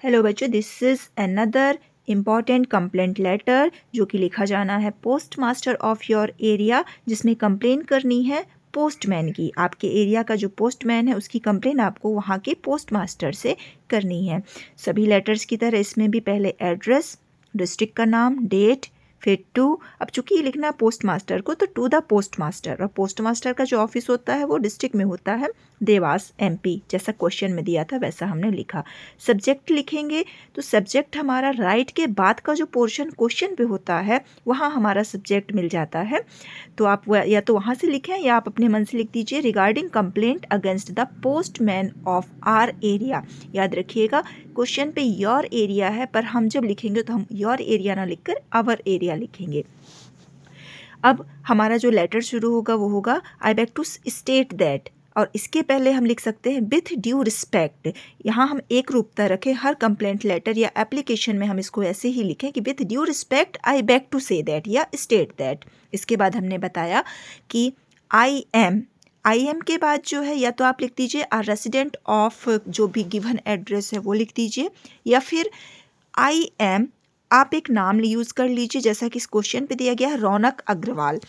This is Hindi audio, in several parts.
हेलो बच्चों, this is another important complaint letter जो कि लिखा जाना है postmaster of your area, जिसमें कंप्लेन करनी है पोस्टमैन की। आपके एरिया का जो पोस्टमैन है उसकी कंप्लेन आपको वहाँ के पोस्ट मास्टर से करनी है। सभी लेटर्स की तरह इसमें भी पहले एड्रेस, डिस्ट्रिक्ट का नाम, डेट, फिर टू। अब चूंकि ये लिखना पोस्ट मास्टर को तो टू द पोस्ट मास्टर, और पोस्ट मास्टर का जो ऑफिस होता है वो डिस्ट्रिक्ट में होता है देवास MP, जैसा क्वेश्चन में दिया था वैसा हमने लिखा। सब्जेक्ट लिखेंगे तो सब्जेक्ट हमारा राइट के बाद का जो पोर्शन क्वेश्चन पे होता है वहाँ हमारा सब्जेक्ट मिल जाता है। तो आप या तो वहाँ से लिखें या आप अपने मन से लिख दीजिए regarding complaint against the postman of our area. याद रखिएगा क्वेश्चन पे योर एरिया है, पर हम जब लिखेंगे तो हम योर एरिया ना लिखकर आवर एरिया लिखेंगे। अब हमारा जो लेटर शुरू होगा वो होगा आई बैक टू स्टेट दैट, और इसके पहले हम लिख सकते हैं विथ ड्यू रिस्पेक्ट। यहाँ हम एक रूपता रखें, हर कंप्लेंट लेटर या एप्लीकेशन में हम इसको ऐसे ही लिखें कि with due respect I beg to say that या स्टेट दैट। इसके बाद हमने बताया कि आई एम के बाद जो है या तो आप लिख दीजिए आर रेसिडेंट ऑफ जो भी गिवन एड्रेस है वो लिख दीजिए, या फिर आई एम आप एक नाम यूज़ कर लीजिए, जैसा कि इस क्वेश्चन पे दिया गया है रौनक अग्रवाल।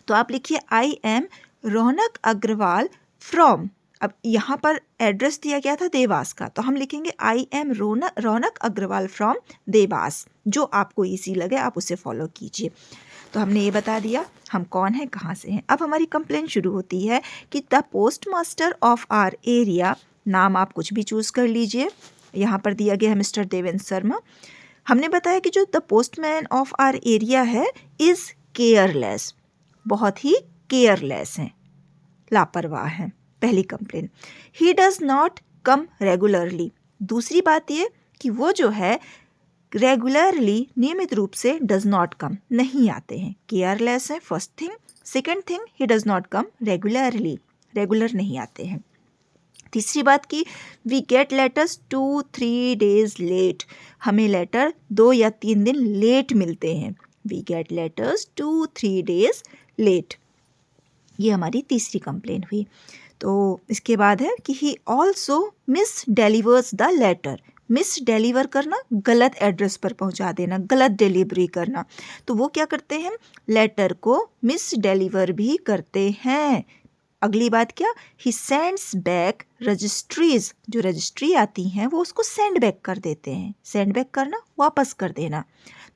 तो आप लिखिए I am Raunak Agarwal from. अब यहाँ पर एड्रेस दिया गया था देवास का, तो हम लिखेंगे I am Raunak Agarwal from Dewas. जो आपको इजी लगे आप उसे फॉलो कीजिए। तो हमने ये बता दिया हम कौन हैं, कहाँ से हैं। अब हमारी कंप्लेंट शुरू होती है कि the postmaster of our area, नाम आप कुछ भी चूज़ कर लीजिए। यहाँ पर दिया गया है मिस्टर देवेंद्र शर्मा। हमने बताया कि जो the postman of our area है इज़ केयरलेस, बहुत ही केयरलेस हैं, लापरवाह हैं, पहली complain. He does not come regularly, दूसरी बात ये कि वो जो है रेगुलरली नियमित रूप से डज नॉट कम, नहीं आते हैं, केयरलेस हैं first thing. Second thing he does not come regularly, regular नहीं आते हैं। तीसरी बात की we get letters 2-3 days late, हमें लेटर 2 या 3 दिन लेट मिलते हैं। We get letters 2-3 days late, ये हमारी तीसरी कंप्लेन हुई। तो इसके बाद है कि he also misdelivers the letter, misdeliver करना, गलत एड्रेस पर पहुंचा देना, गलत डिलीवरी करना। तो वो क्या करते हैं, लेटर को मिस डिलीवर भी करते हैं। अगली बात क्या, ही सेंड्स बैक रजिस्ट्रीज, जो रजिस्ट्री आती हैं वो उसको सेंड बैक कर देते हैं। सेंड बैक करना, वापस कर देना,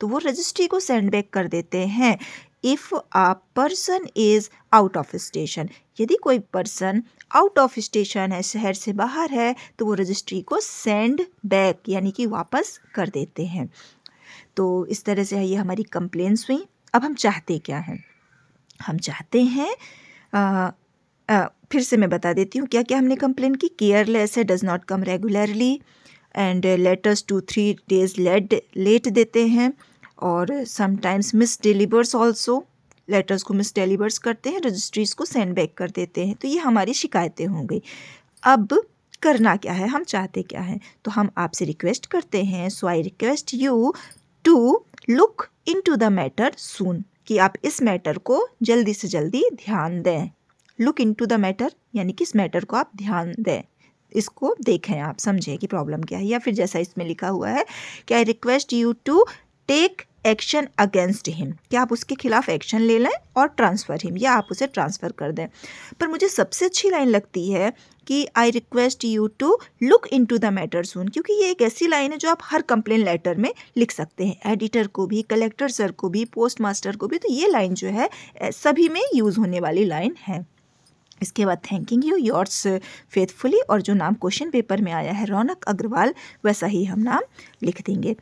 तो वो रजिस्ट्री को सेंड बैक कर देते हैं। If a person is out of station, यदि कोई पर्सन आउट ऑफ स्टेशन है, शहर से बाहर है, तो वो रजिस्ट्री को सेंड बैक यानी कि वापस कर देते हैं। तो इस तरह से ये हमारी कंप्लेंट्स हुई। अब हम चाहते क्या हैं, हम चाहते हैं फिर से मैं बता देती हूँ क्या क्या हमने कंप्लेन की। केयरलेस है, does not come regularly, and letters 2-3 days late देते हैं, और sometimes misdelivers also, letters को मिस डिलीवर्स करते हैं, रजिस्ट्रीज को सेंड बैक कर देते हैं। तो ये हमारी शिकायतें हो गई। अब करना क्या है, हम चाहते क्या हैं, तो हम आपसे रिक्वेस्ट करते हैं, so I request you to look into the matter soon, कि आप इस मैटर को जल्दी से जल्दी ध्यान दें। लुक इनटू द मैटर यानी कि इस मैटर को आप ध्यान दें, इसको देखें, आप समझें कि प्रॉब्लम क्या है। या फिर जैसा इसमें लिखा हुआ है कि I request you to take action against him, कि आप उसके खिलाफ एक्शन ले लें और ट्रांसफ़र हिम, या आप उसे ट्रांसफ़र कर दें। पर मुझे सबसे अच्छी लाइन लगती है कि I request you to look into the matter soon, क्योंकि ये एक ऐसी लाइन है जो आप हर कंप्लेन लेटर में लिख सकते हैं, एडिटर को भी, कलेक्टर सर को भी, पोस्ट मास्टर को भी। तो ये लाइन जो है सभी में यूज़ होने वाली लाइन है। इसके बाद थैंकिंग यू योर्स फेथफुली, और जो नाम क्वेश्चन पेपर में आया है रौनक अग्रवाल, वैसा ही हम नाम लिख देंगे।